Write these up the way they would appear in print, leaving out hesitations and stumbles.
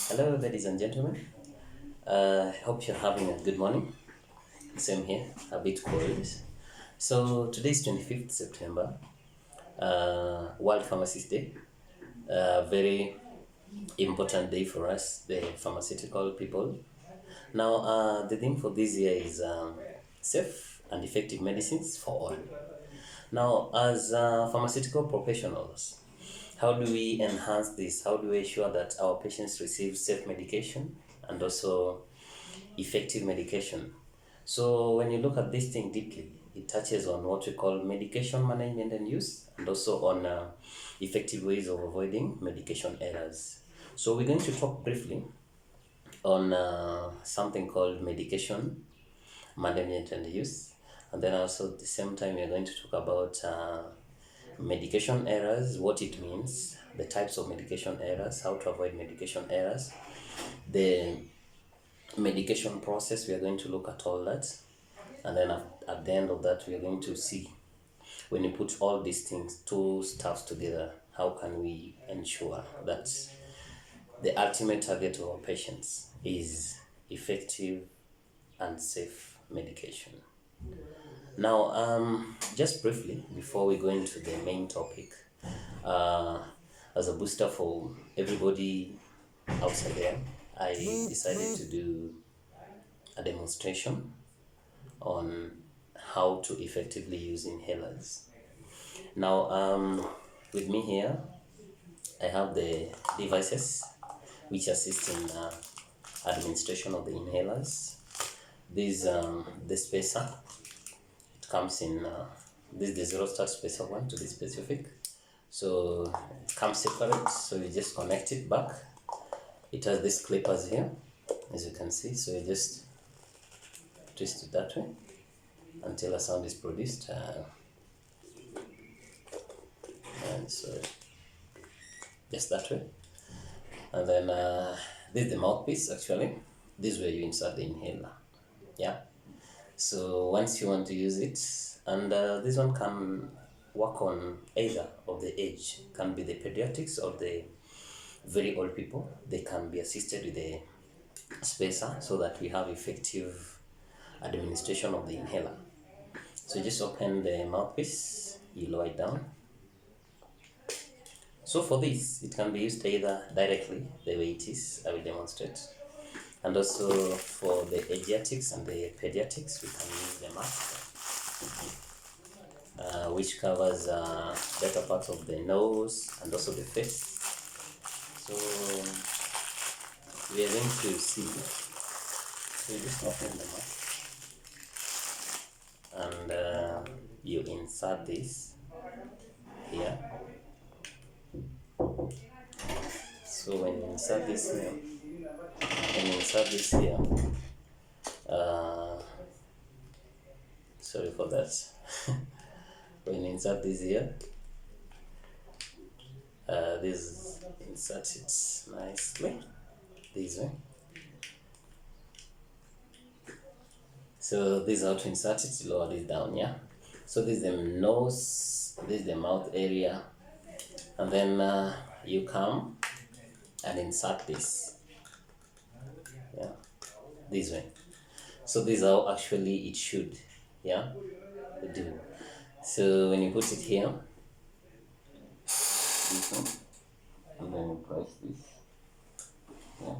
Hello, ladies and gentlemen. Hope you're having a good morning. Same here, a bit cold. So today's 25th September, World Pharmacist Day. A very important day for us, the pharmaceutical people. Now, the theme for this year is safe and effective medicines for all. Now, as pharmaceutical professionals, how do we enhance this? How do we ensure that our patients receive safe medication and also effective medication? So when you look at this thing deeply, it touches on what we call medication management and use, and also on effective ways of avoiding medication errors. So we're going to talk briefly on something called medication management and use, and then also at the same time we're going to talk about medication errors, what it means, the types of medication errors, how to avoid medication errors, the medication process. We are going to look at all that, and then at the end of that we are going to see, when you put all these things, two stuffs together, how can we ensure that the ultimate target of our patients is effective and safe medication. Now, just briefly before we go into the main topic, uh, as a booster for everybody outside there, I decided to do a demonstration on how to effectively use inhalers. Now, with me here, I have the devices which assist in administration of the inhalers. This the spacer. It comes in this is the zero start spacer one, to be specific. So it comes separate, so you just connect it back. It has these clippers here, as you can see. So you just twist it that way until a sound is produced, and so just that way. And then this is the mouthpiece. Actually, this is where you insert the inhaler. Yeah. So once you want to use it, and this one can work on either of the age, can be the pediatrics or the very old people. They can be assisted with the spacer so that we have effective administration of the inhaler. So you just open the mouthpiece, you lower it down. So for this, it can be used either directly, the way it is, I will demonstrate. And also for the Asiatics and the pediatrics, we can use the mask, which covers better parts of the nose and also the face. So we are going to see. So you just open the mask and you insert this here. So when you insert this here, sorry for that. When you insert this here, this insert it nicely this way. So this is how to insert it. Lower this down, yeah. So this is the nose, this is the mouth area, and then you come and insert this, yeah, this way. So this is how actually it should, yeah, do. So when you put it here, this one, and then you press this, yeah.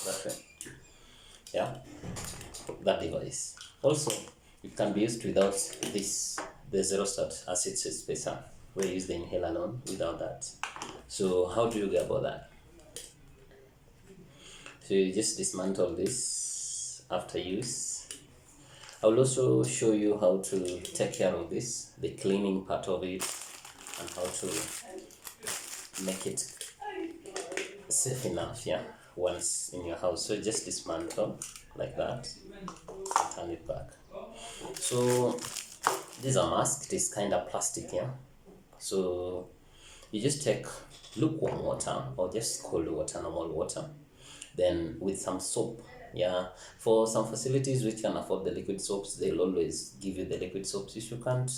That way, yeah, that device. Also, it can be used without this, the zero start acid spacer. We use the inhaler alone without that. So how do you go about that? So you just dismantle this after use. I will also show you how to take care of this, the cleaning part of it, and how to make it safe enough, yeah, once in your house. So just dismantle like that and turn it back. So this is a mask. It is kind of plastic, yeah. So you just take lukewarm water or just cold water, normal water, then with some soap, yeah. For some facilities which can afford the liquid soaps, they'll always give you the liquid soaps. If you can't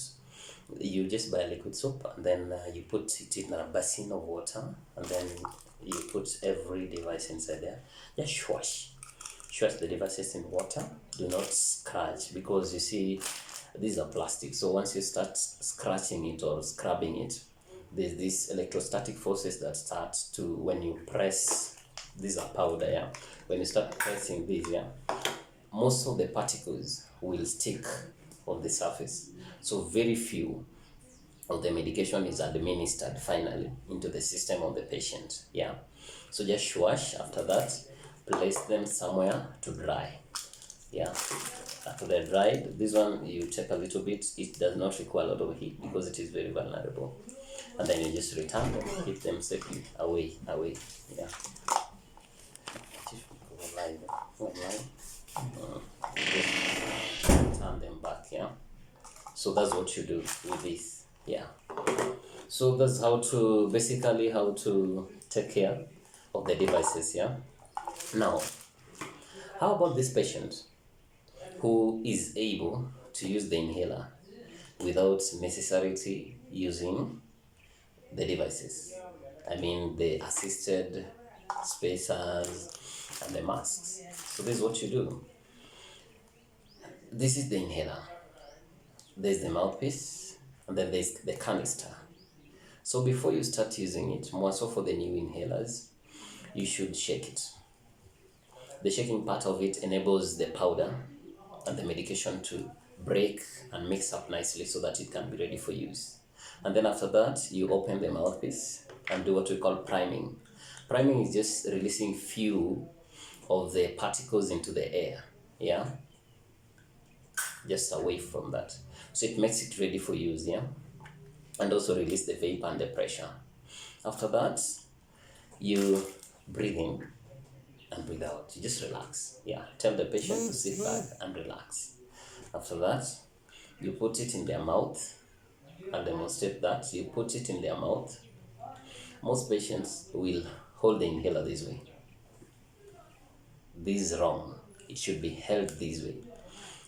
You just buy liquid soap, and then you put it in a basin of water, and then you put every device inside there. Just swash the devices in water. Do not scratch, because you see these are plastic, so once you start scratching it or scrubbing it, there's these electrostatic forces that start to, when you press, these are powder, yeah, when you start pressing these, yeah, most of the particles will stick on the surface, so very few of the medication is administered finally into the system of the patient. Yeah, so just wash. After that, place them somewhere to dry. Yeah, after they're dried, this one you take a little bit. It does not require a lot of heat because it is very vulnerable, and then you just return them, keep them safely away. Yeah, just return them back. Yeah, so that's what you do with this. Yeah, so that's basically how to take care of the devices. Yeah, now how about this patient who is able to use the inhaler without necessarily using the devices? I mean, the assisted spacers and the masks. So this is what you do. This is the inhaler. There's the mouthpiece, and then there's the canister. So before you start using it, more so for the new inhalers, you should shake it. The shaking part of it enables the powder and the medication to break and mix up nicely so that it can be ready for use. And then after that, you open the mouthpiece and do what we call priming. Priming is just releasing few of the particles into the air, yeah, just away from that. So it makes it ready for use, yeah, and also release the vapor and the pressure. After that, you breathe in and breathe out. You just relax. Yeah, tell the patient to sit back and relax. After that, you put it in their mouth. I'll demonstrate that. You put it in their mouth. Most patients will hold the inhaler this way. This is wrong. It should be held this way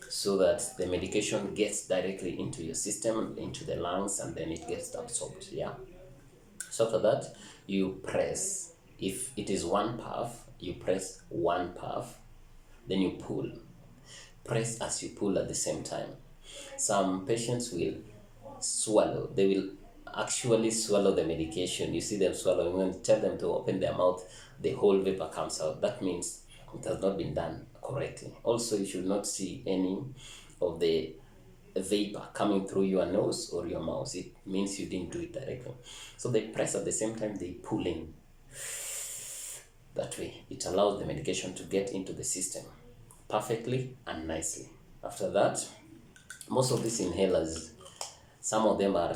so that the medication gets directly into your system, into the lungs, and then it gets absorbed. Yeah. So after that, you press. If it is one puff, you press one puff, then you pull. Press as you pull at the same time. Some patients will swallow. They will actually swallow the medication. You see them swallowing. When you tell them to open their mouth, the whole vapor comes out. That means it has not been done correctly. Also, you should not see any of the vapor coming through your nose or your mouth. It means you didn't do it directly. So they press at the same time, they pull in. That way, it allows the medication to get into the system perfectly and nicely. After that, most of these inhalers, some of them are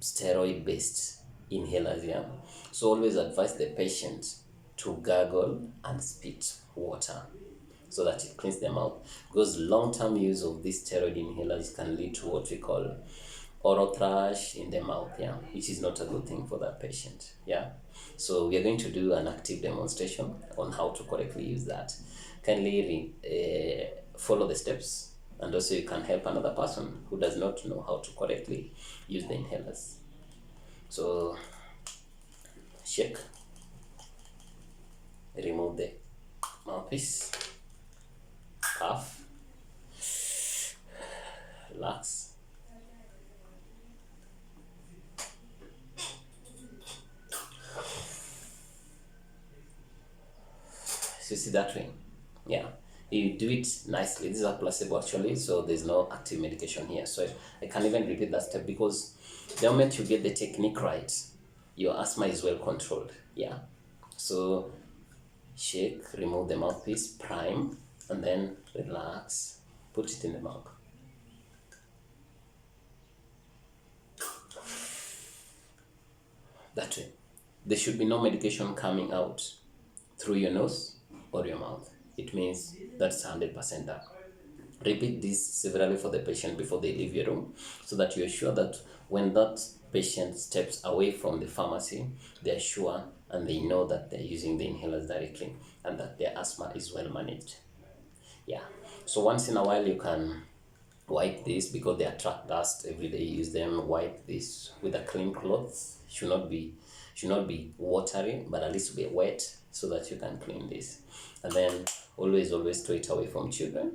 steroid based inhalers, yeah. So always advise the patient to gargle and spit water so that it cleans them out, because long-term use of these steroid inhalers can lead to what we call oral thrush in the mouth, yeah, which is not a good thing for that patient. Yeah, so we are going to do an active demonstration on how to correctly use that. Kindly follow the steps, and also you can help another person who does not know how to correctly use the inhalers. So shake, remove the mouthpiece, puff, relax. So you see that way? Yeah. You do it nicely. This is a placebo actually, so there's no active medication here. So I can even repeat that step, because the moment you get the technique right, your asthma is well controlled. Yeah. So shake, remove the mouthpiece, prime, and then relax. Put it in the mouth. That way. There should be no medication coming out through your nose or your mouth. It means that's 100% done. Repeat this severally for the patient before they leave your room, so that you are sure that when that patient steps away from the pharmacy, they are sure and they know that they're using the inhalers directly and that their asthma is well managed. Yeah. So once in a while you can Wipe this because they attract dust every day. Use them. Wipe this with a clean cloth. Should not be watery, but at least be wet so that you can clean this. And then always throw it away from children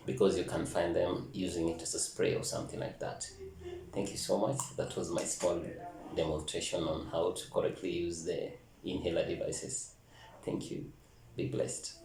because you can find them using it as a spray or something like that. Thank you so much. That was my small demonstration on how to correctly use the inhaler devices. Thank you. Be blessed.